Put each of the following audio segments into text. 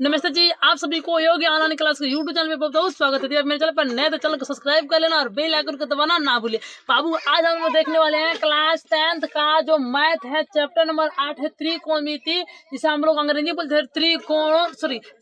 नमस्ते जी, आप सभी को योगी ऑनलाइन क्लास के यूट्यूब चैनल पे बहुत स्वागत है। मेरे चैनल पर नए तो चैनल को सब्सक्राइब कर लेना और बेल आइकन को दबाना ना भूलिए। बाबू आज हम लोग देखने वाले हैं क्लास 10th का जो मैथ है, चैप्टर नंबर 8 है त्रिकोणमिति, जिसे हम लोग अंग्रेजी बोलते हैं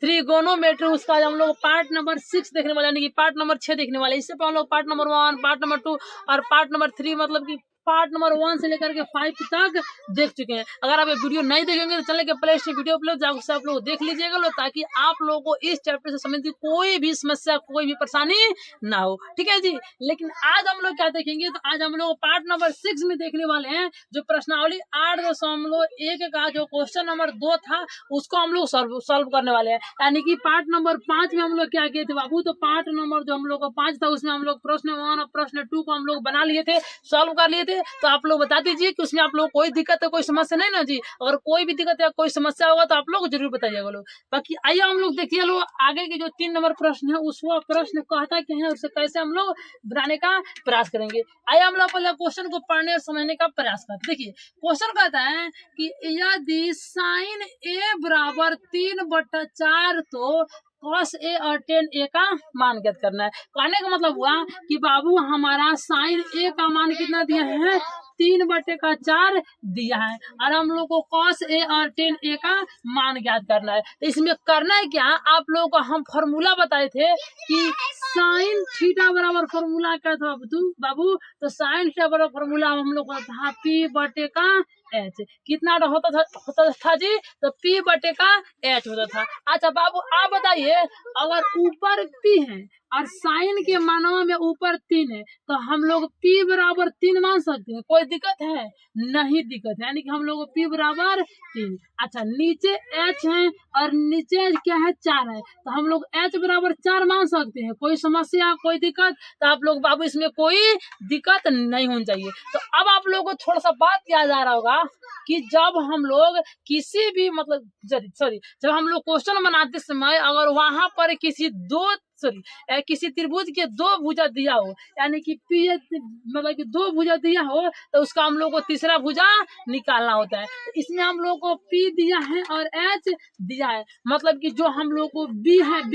त्रिगोनोमेट्री। उसका हम लोग पार्ट नंबर 6 देखने वाले, यानी कि पार्ट नंबर 6 देखने वाले। इससे पहले हम लोग पार्ट नंबर 1, पार्ट नंबर 2 और पार्ट नंबर 3 मतलब कि पार्ट नंबर 1 से लेकर के 5 तक देख चुके हैं। अगर आप ये वीडियो नहीं देखेंगे तो चैनल के प्ले स्टोर वीडियो उपलब्ध जाकर उससे आप लोग देख लीजिएगा लो, ताकि आप लोगों को इस चैप्टर से संबंधित कोई भी समस्या, कोई भी परेशानी ना हो। ठीक है जी। लेकिन आज हम लोग क्या देखेंगे, तो आज हम लोग पार्ट नंबर 6 में देखने वाले हैं जो प्रश्नावली 8.1 का जो क्वेश्चन नंबर 2 था उसको हम लोग सॉल्व करने वाले हैं। यानी कि पार्ट नंबर 5 में हम लोग क्या किए थे बाबू, तो पार्ट नंबर जो हम लोग का 5 था उसमें हम लोग प्रश्न 1 और प्रश्न 2 को हम लोग बना लिए थे, सॉल्व कर लिए थे। तो आप लोग बता दीजिए कि उसमें आप लोग कोई दिक्कत है, कोई समस्या नहीं ना जी। अगर कोई भी दिक्कत या कोई समस्या होगा तो आप लोग जरूर बताइएगा लोग। बाकी आइए हम लोग देखिए लोग आगे के जो 3 नंबर प्रश्न है उसको प्रश्न कहता क्या है, उससे कैसे हम लोग बनाने का प्रयास करेंगे। आइए हम लोग पहले क्वेश्चन को पढ़ने और समझने का प्रयास करते। देखिए क्वेश्चन कहता है कि यदि साइन ए बराबर 3/4 तो cos ए और tan ए का मान ज्ञात करना है। कहने का मतलब हुआ कि बाबू हमारा साइन ए का मान कितना दिया है, 3/4 दिया है, और हम लोग को cos ए और tan ए का मान ज्ञात करना है। तो इसमें करना है क्या, आप लोगों को हम फॉर्मूला बताए थे कि साइन थीटा बराबर फॉर्मूला क्या था बाबू, तो साइन थीटा बराबर फॉर्मूला हम लोग को था P/का एच। कितना होता था जी, तो P/का एच होता था। अच्छा बाबू आप बताइए, अगर ऊपर P है और साइन के मानों में ऊपर 3 है तो हम लोग P बराबर 3 मान सकते हैं, कोई दिक्कत है? नहीं दिक्कत है, यानी कि हम लोग P बराबर 3। अच्छा नीचे H है और नीचे क्या है 4 है, तो हम लोग H बराबर 4 मान सकते हैं, कोई समस्या, कोई दिक्कत? तो आप लोग बाबू इसमें कोई दिक्कत नहीं होनी चाहिए। तो अब आप लोगों को थोड़ा सा बात याद आ रहा होगा कि जब हम लोग किसी भी मतलब जब हम लोग क्वेश्चन बनाते समय अगर वहां पर किसी त्रिभुज के 2 भुजा दिया हो, यानी कि पी मतलब कि 2 भुजा दिया हो, तो उसका हम लोग को तीसरा भुजा निकालना होता है। तो इसमें हम लोग को P दिया है और H दिया है, मतलब कि जो हम लोग को B है, B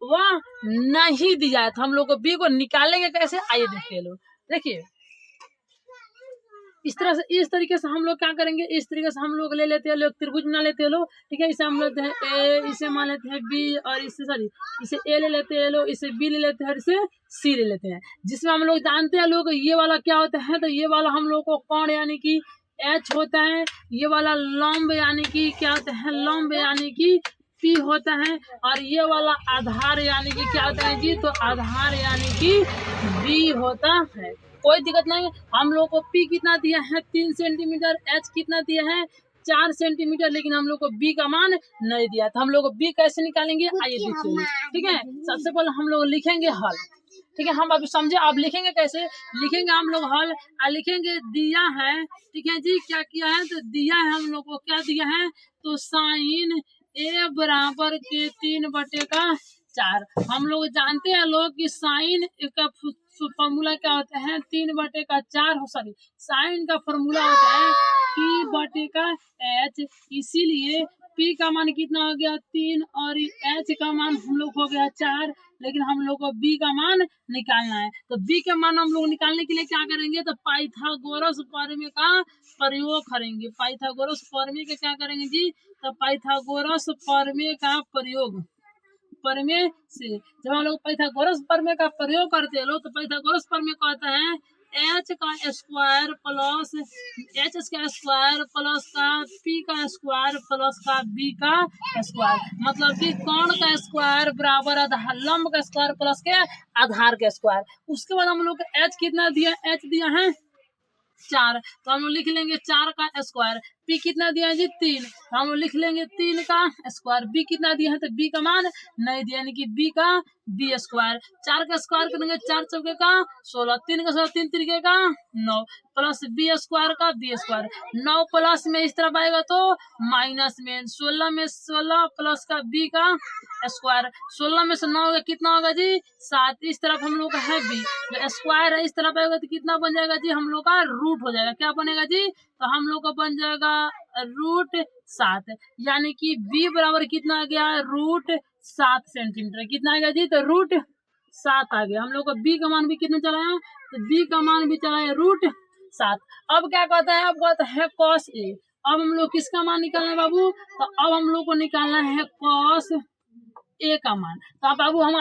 वह नहीं दिया है। तो हम लोग को B को निकालेंगे कैसे, आइए देखते लोग। देखिए इस तरीके से हम लोग क्या करेंगे, इस तरीके से हम लोग ले लेते हैं लोग, त्रिभुज बना लेते हैं लोग। ठीक है, इसे हम लेते हैं ए, इसे मान लेते हैं बी, और इसे ए ले लेते हैं लोग, इसे बी ले लेते हैं और इसे सी ले लेते हैं। जिसमें हम लोग जानते हैं लोग ये वाला क्या होता है, तो ये वाला हम लोग को कोण यानी कि एच होता है, ये वाला लंब यानी कि क्या होता है, लंब यानी कि P होता है, और ये वाला आधार यानी कि क्या होता है जी, तो आधार यानी कि B होता है। कोई दिक्कत नहीं। हम लोग को P कितना दिया है 3 सेंटीमीटर, H कितना दिया है 4 सेंटीमीटर, लेकिन हम लोग को B का मान नहीं दिया। तो हम लोग को B कैसे निकालेंगे, आइए देखिए। ठीक है, सबसे पहले हम लोग लिखेंगे हल। ठीक है, हम अभी समझे, आप लिखेंगे कैसे, लिखेंगे हम लोग हल, लिखेंगे दिया है। ठीक है जी, क्या किया है, तो दिया है हम लोग को, क्या दिया है, तो साइन ए बराबर के 3/4। हम लोग जानते हैं लोग कि साइन का फॉर्मूला क्या होता है, 3/4 साइन का फॉर्मूला होता है P/H। इसीलिए P का मान कितना हो गया 3 और H का मान हम लोग हो गया 4, लेकिन हम लोग को B का मान निकालना है। तो B का मान हम लोग निकालने के लिए क्या करेंगे, तो पाइथागोरस प्रमेय का प्रयोग करेंगे। पाइथागोरस प्रमेय का क्या करेंगे जी, तो पाइथागोरस प्रमेय का प्रमेय से जब हम लोग पाइथागोरस प्रमेय का प्रयोग करते हैं लोग, तो पाइथागोरस प्रमेय कहता है H का स्क्वायर प्लस का P का स्क्वायर प्लस का B का स्क्वायर, मतलब कि कोण का स्क्वायर बराबर आधार, लंब का स्क्वायर प्लस के आधार के स्क्वायर। उसके बाद हम लोग H कितना दिया, H दिया है 4, तो हम लोग लिख लेंगे 4 का स्क्वायर। P कितना दिया है जी 3, तो हम लोग लिख लेंगे 3 का स्क्वायर। B कितना दिया है, तो B का मान नहीं दिया, यानी कि B का B स्क्वायर। 4 का स्क्वायर करेंगे 4 चौके का 16, 3 का 16, 3 तिरके का 9, प्लस B स्क्वायर का B स्क्वायर। 9 प्लस में इस तरफ आएगा तो माइनस में 16 में 16 प्लस का B का स्क्वायर। 16 में से 9 होगा कितना होगा जी 7, इस तरफ हम लोग का है B स्क्वायर है, इस तरफ आएगा तो कितना बन जाएगा जी, हम लोग का रूट हो जाएगा। क्या बनेगा जी, तो हम लोग का बन जाएगा √7, यानी कि b बराबर कितना आ गया, √7 सेंटीमीटर। कितना आ गया जी, तो √7 आ गया। हम लोग का b का मान भी कितना चला है, तो b का मान भी चला है √7। अब क्या कहता है, अब कहता है cos a। अब हम लोग किसका मान निकालना है बाबू, तो अब हम लोग को निकालना है cos a का मान। तो बाबू हम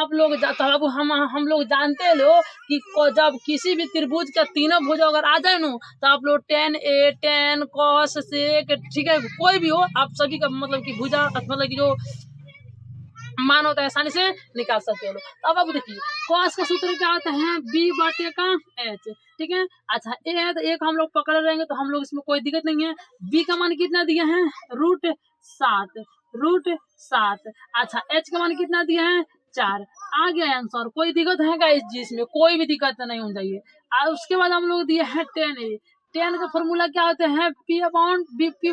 लोग जानते हैं लो कि जब किसी भी त्रिभुज का तीनों भुजा अगर आ जाए नो, तो आप लोग tan a, tan cos sec, ठीक है, कोई भी हो, आप सभी का मतलब कि भुजा मतलब कि जो मान होता है आसानी से निकाल सकते हो। तो अब देखिए cos का सूत्र क्या होता है, b बटे का h, ठीक है। अच्छा a है तो एक हम लोग पकड़ रहेंगे, तो हम लोग इसमें कोई दिक्कत नहीं है। b का मान कितना दिया है, √7। अच्छा h का मान कितना दिया है, 4। आ गया आंसर, कोई दिक्कत है क्या जिसमें, कोई भी दिक्कत नहीं होनी चाहिए। और उसके बाद हम लोग दिए हैं tan a। tan का फॉर्मूला क्या होता है, p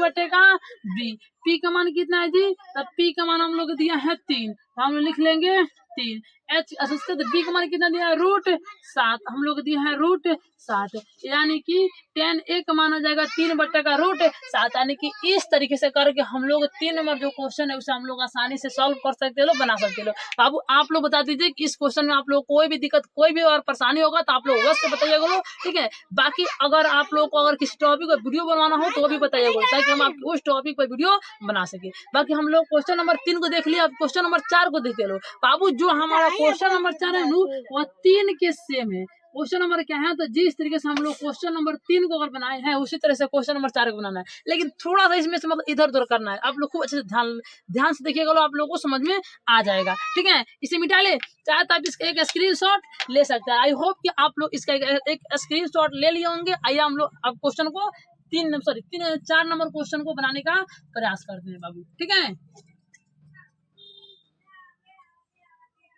बटे का b। p का मान कितना है जी, तब p का मान हम लोग दिया है 3, तो हम लोग लिख लेंगे 3। h उसके b का मान कितना दिया है, √7, हम लोग दिया है √7, यानी कि tan a का मान आ जाएगा 3 बटे का √7। यानी कि इस तरीके से करके हम लोग 3 नंबर जो क्वेश्चन है उसे हम लोग आसानी से सॉल्व कर सकते हो, बना सकते हो। बाबू आप लोग बता दीजिए कि इस क्वेश्चन में आप लोग कोई भी दिक्कत, कोई भी और परेशानी होगा तो आप लोग अवश्य बताइएगा लो, ठीक है। बाकी अगर आप लोग को अगर किसी टॉपिक पर वीडियो बनवाना हो तो भी बताइएगा, ताकि हम आपके उस टॉपिक पर वीडियो बना सके। बाकी हम लोग क्वेश्चन नंबर 3 को देख लिया, अब क्वेश्चन नंबर 4 को देखते लो। बाबू जो हमारा क्वेश्चन नंबर 4 है वह 3 के सेम है। क्वेश्चन नंबर क्या है, तो जिस तरीके से हम लोग क्वेश्चन नंबर 3 को अगर बनाए हैं उसी तरह से क्वेश्चन नंबर 4 को बनाना है, लेकिन थोड़ा सा इसमें से मतलब इधर उधर करना है। आप लोग खूब अच्छे से ध्यान से देखिएगा, आप लोगों को समझ में आ जाएगा, ठीक है। इसे मिटा ले, चाहे तो आप इसका एक स्क्रीनशॉट ले सकते हैं। आई होप कि आप लोग इसका एक स्क्रीनशॉट ले लिए होंगे। आइए हम लोग अब क्वेश्चन को 4 नंबर क्वेश्चन को बनाने का प्रयास करते हैं बाबू, ठीक है।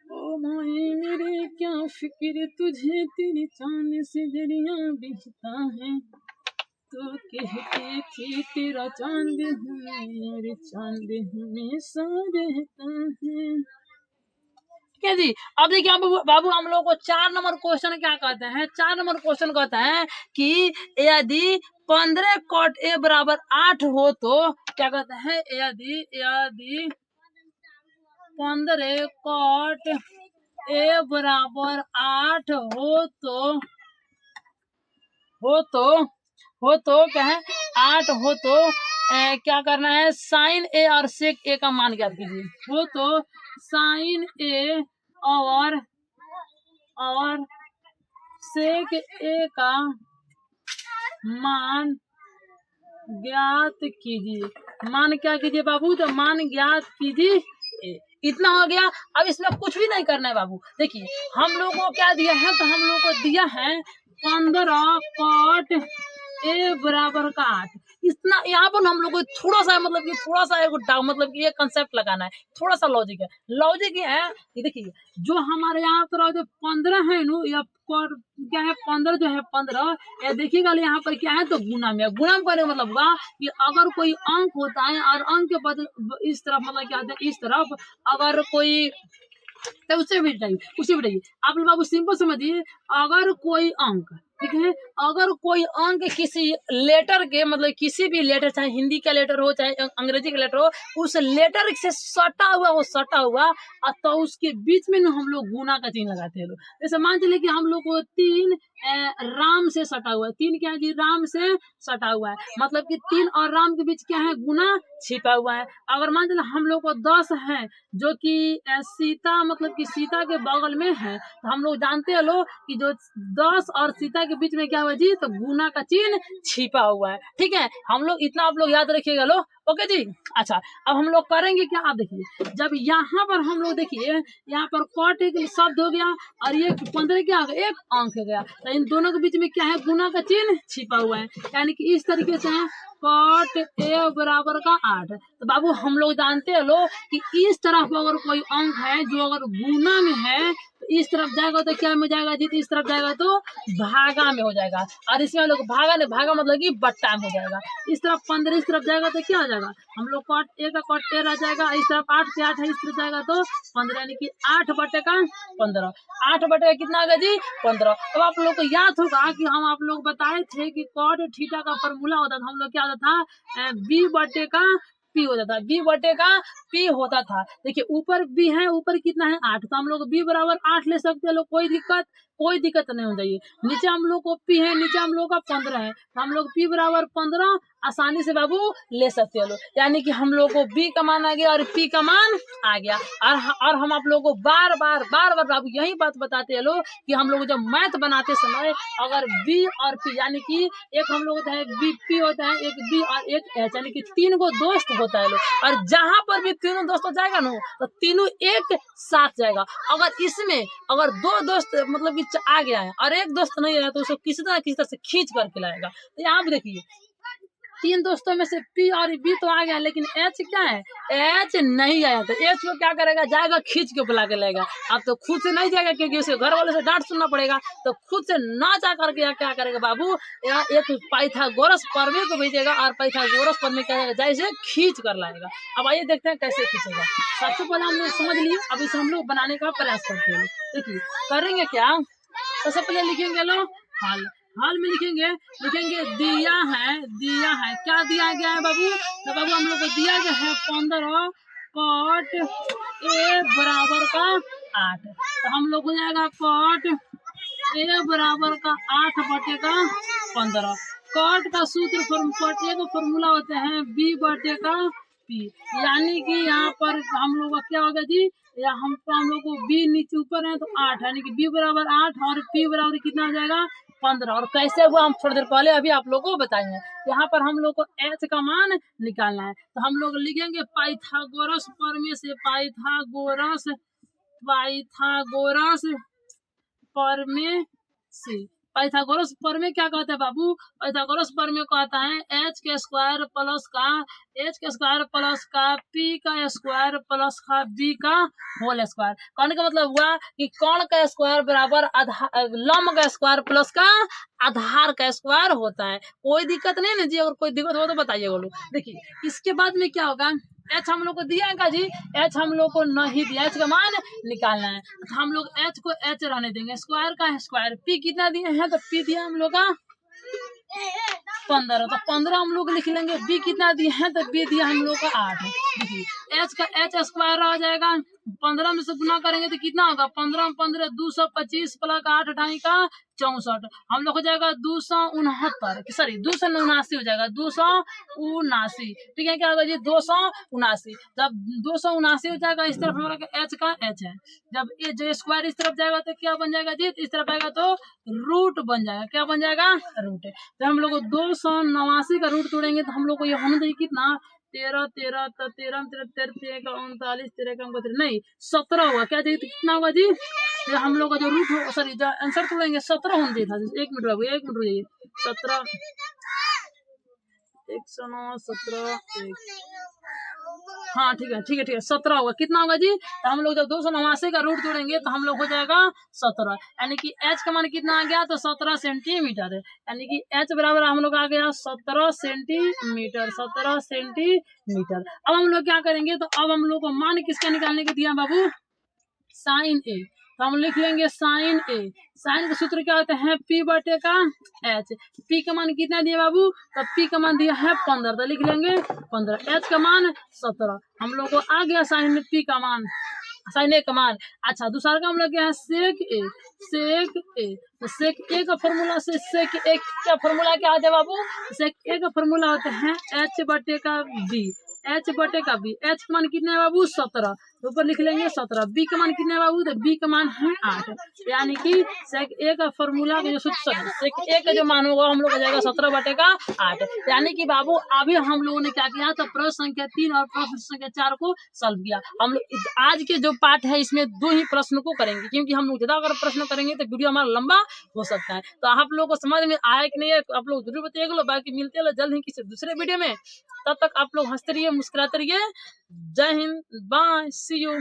ओ माए मेरे क्या फिक्र तुझे, तेरी चांद से दरिया बहता है, तो कहती थी तेरा चांद हूँ और चांद हमेशा रहता है। ठीक है जी। अब देखिए बाबू हम लोग को 4 नंबर क्वेश्चन क्या कहते हैं, 4 नंबर क्वेश्चन कहता है कि यदि 15 cot a बराबर 8 हो तो क्या कहते हैं, यदि 15 cot a बराबर 8 हो तो क्या है, 8 हो तो क्या करना है, साइन ए और सेक ए का मान ज्ञात कीजिए। हो तो साइन ए और सेक ए का मान ज्ञात कीजिए। मान क्या कीजिए बाबू, तो मान ज्ञात कीजिए। इतना हो गया। अब इसमें कुछ भी नहीं करना है बाबू। देखिए हम लोग को क्या दिया है, तो हम लोग को दिया है 15 cot a बराबर का 8। इतना यहाँ पर हम लोग को थोड़ा सा मतलब कि थोड़ा सा मतलब कि ये कंसेप्ट लगाना है, थोड़ा सा लॉजिक है। लॉजिक ये है कि देखिए जो हमारे यहाँ पर जो 15 है नो, या क्या है 15 जो है 15, या देखिएगा यहाँ पर क्या है, तो गुना में करने का मतलब हुआ कि अगर कोई अंक होता है और अंक के बदल इस तरफ मतलब क्या होता है, इस तरफ अगर कोई तो उसे भी बताइए आप लोग बाबू सिंपल समझिए। अगर कोई अंक, ठीक है, अगर कोई अंक किसी लेटर के मतलब किसी भी लेटर, चाहे हिंदी का लेटर हो चाहे अंग्रेजी का लेटर हो, उस लेटर से सटा हुआ तो उसके बीच में ना हम लोग गुना का चिन्ह लगाते हैं। जैसे मान चलिए कि हम लोग को 3 राम से सटा हुआ है, 3 क्या है जी, राम से सटा हुआ है, मतलब कि 3 और राम के बीच क्या है, गुना छिपा हुआ है। अगर मान चलिए हम लोग को 10 है जो कि सीता मतलब कि सीता के बगल में है, तो हम लोग जानते हैं लोग कि जो 10 और सीता के बीच में क्या हुआ जी, तो गुना का चिन्ह छिपा हुआ है। ठीक है, हम लोग इतना आप लोग याद रखिएगा लो। ओके जी। अच्छा अब हम लोग करेंगे क्या, आप देखिए जब यहाँ पर हम लोग देखिए यहाँ पर कॉट एक शब्द हो गया और ये 15 क्या हो गया, एक अंक हो गया, तो इन दोनों के बीच में क्या है, गुना का चिन्ह छिपा हुआ है। यानी कि इस तरीके से कॉट ए बराबर का 8। तो बाबू हम लोग जानते हैं लोग कि इस तरफ अगर कोई अंक है जो अगर गुना में है तो इस तरफ जाएगा तो क्या में जाएगा जी, इस तरफ जाएगा तो भागा में हो जाएगा, और इसमें लोग भागा मतलब कि बट्टा में हो जाएगा। इस तरफ 15 इस तरफ जाएगा तो क्या हो जाएगा जाएगा, हम लोग कॉट ए का कॉट ए रह जाएगा, इस तरफ 8 से 8 है, इस तरफ जाएगा तो 15, यानी कि 8/15। 8/, कितना आ गया जी 15। अब आप लोग को याद होगा कि हम आप लोग बताए थे कि कॉट थीटा का फॉर्मूला होता था, हम लोग क्या होता था, b/का p होता था, b/का p होता था। देखिए ऊपर b है, ऊपर कितना है 8, तो हम लोग b बराबर 8 ले सकते हैं लोग, कोई दिक्कत नहीं हो जाएगी। नीचे हम लोग को p है, नीचे हम लोग का 15 है, तो हम लोग p बराबर 15 आसानी से बाबू ले सकते हैं लोग, यानी कि हम लोग को b का मान आ गया और p का मान आ गया। और हम आप लोग को बार बार बाबू यही बात बताते हैं लोग कि हम लोग जब मैथ बनाते समय अगर b और p, यानी कि एक हम लोग होता है p होता है, एक b और एक h, यानी कि 3 को दोस्त होता है लोग, और जहां पर भी तीनों दोस्त हो जाएगा ना तो तीनों एक साथ जाएगा। अगर इसमें अगर 2 दोस्त मतलब कि आ गया है और एक दोस्त नहीं आया तो उसको किसी तरह से खींच करके लाएगा। तो यहाँ पे देखिए 3 दोस्तों में से P और B तो आ गया, लेकिन H क्या है, H नहीं आया, तो H को क्या करेगा, जाएगा खींच के बुला के लाएगा। अब तो खुद से नहीं जाएगा क्योंकि उसे घर वाले से डांट सुनना पड़ेगा, तो खुद से ना जा करके क्या करेगा बाबू, यहाँ एक पाइथागोरस प्रमेय को भेजेगा और पाइथागोरस प्रमेय क्या है, जैसे खींच कर लाएगा। अब आइए देखते हैं कैसे खींचेगा। सबसे पहले हम लोग समझ लिए, अब इसे हम लोग बनाने का प्रयास करते हैं। देखिए करेंगे क्या, सबसे पहले लिखेंगे लो हाल में लिखेंगे दिया है, क्या दिया गया है बाबू, तो बाबू हम लोग को दिया गया है 15 कॉट ए बराबर का 8, तो हम लोग हो जाएगा कॉट ए बराबर का 8/15। कॉट का सूत्र कॉट ए का फॉर्मूला होते हैं b/का p, यानी कि यहाँ पर हम लोग का क्या होगा जी, या हम लोग को b नीचे ऊपर है तो 8, यानी कि b बराबर 8 और p बराबर कितना हो जाएगा 15। और कैसे हुआ हम थोड़ी देर पहले अभी आप लोगों को बताएंगे। यहाँ पर हम लोग को h का मान निकालना है, तो हम लोग लिखेंगे पाइथागोरस प्रमेय से, पाइथागोरस प्रमेय से। पाइथागोरस प्रमेय क्या कहता है बाबू, पाइथागोरस प्रमेय कहता है h के स्क्वायर प्लस का p का स्क्वायर प्लस का b का होल स्क्वायर। कहने का मतलब हुआ कि कर्ण का स्क्वायर बराबर लंब का स्क्वायर प्लस का आधार का स्क्वायर होता है। कोई दिक्कत नहीं ना जी, अगर कोई दिक्कत हो तो बताइए बोलो। देखिए इसके बाद में क्या होगा, h हम लोग को दिया है जी, h हम लोग को नहीं दिया, h का मान निकालना है, तो हम लोग h को h रहने देंगे, स्क्वायर का स्क्वायर, p कितना दिए हैं, तो p दिया हम लोग का 15, तो 15 हम लोग लिख लेंगे। b कितना दिए हैं, तो b दिया हम लोग का 8। देखिए h का h स्क्वायर आ जाएगा, 15 में से गुना करेंगे तो कितना होगा, 15 15 225 प्लस 8 ढाई का 64, हम लोग हो जाएगा 269, सॉरी 279 हो जाएगा, 279। ठीक है, क्या होगा जी 279। जब 279 हो जाएगा, इस तरफ हमारा h का h है, जब ये जो स्क्वायर इस तरफ जाएगा तो क्या बन जाएगा जी, इस तरफ आएगा तो रूट बन जाएगा, क्या बन जाएगा रूट। तो हम लोग 289 का रूट तोड़ेंगे तो हम लोग को ये होना चाहिए कितना, 13 13 13 39 13 नहीं 17 होगा, क्या चाहिए तो कितना होगा जी, हम लोग का जो रूट हो, सॉरी जो आंसर तोड़ेंगे 17 होना चाहिए था। 1 मिनट बाबू, 1 मिनट रुकिए, 17 109 17 हाँ ठीक है 17 होगा, कितना होगा जी, तो हम लोग जब 289 का रूट तोड़ेंगे तो हम लोग हो जाएगा 17, यानी कि h का मान कितना आ गया, तो 17 सेंटीमीटर है, यानी कि h बराबर हम लोग आ गया 17 सेंटीमीटर, 17 सेंटीमीटर। अब हम लोग क्या करेंगे, तो अब हम लोग को मान किसका निकालने के दिया बाबू, साइन ए, तो हम लिख लेंगे साइन ए। साइन का सूत्र क्या होता है, p/का h, p का मान कितना दिया बाबू, तो p का मान दिया है 15, तो लिख लेंगे 15, h का मान 17, हम लोग को आ गया साइन p का मान, साइन ए का मान। अच्छा दूसरा का हम लोग क्या है सेक ए, तो सेक ए का फॉर्मूला से सेक ए का फॉर्मूला क्या होता है बाबू, सेक ए का फॉर्मूला होता है h/का b, h/का b, h का मान कितना है बाबू 17, ऊपर लिख लेंगे 17, b का मान कितना है बाबू, तो b का मान है 8, यानी कि सेक ए का फॉर्मूला का जो सूत्र है, सेक ए का जो मान होगा हम लोग आ जाएगा 17/8, यानी कि बाबू अभी हम लोगों ने क्या किया, तो प्रश्न संख्या 3 और प्रश्न संख्या 4 को सॉल्व किया। हम लोग आज के जो पार्ट है इसमें 2 ही प्रश्न को करेंगे, क्योंकि हम लोग ज्यादा अगर प्रश्न करेंगे तो वीडियो हमारा लंबा हो सकता है। तो आप लोगों को समझ में आया कि नहीं है, आप लोग जरूर बताइएगा। बाकी मिलते हैं जल्द ही किसी दूसरे वीडियो में, तब तक आप लोग हंसते रहिए, मुस्कुराते रहिए। जय हिंद, बाय, सी यू।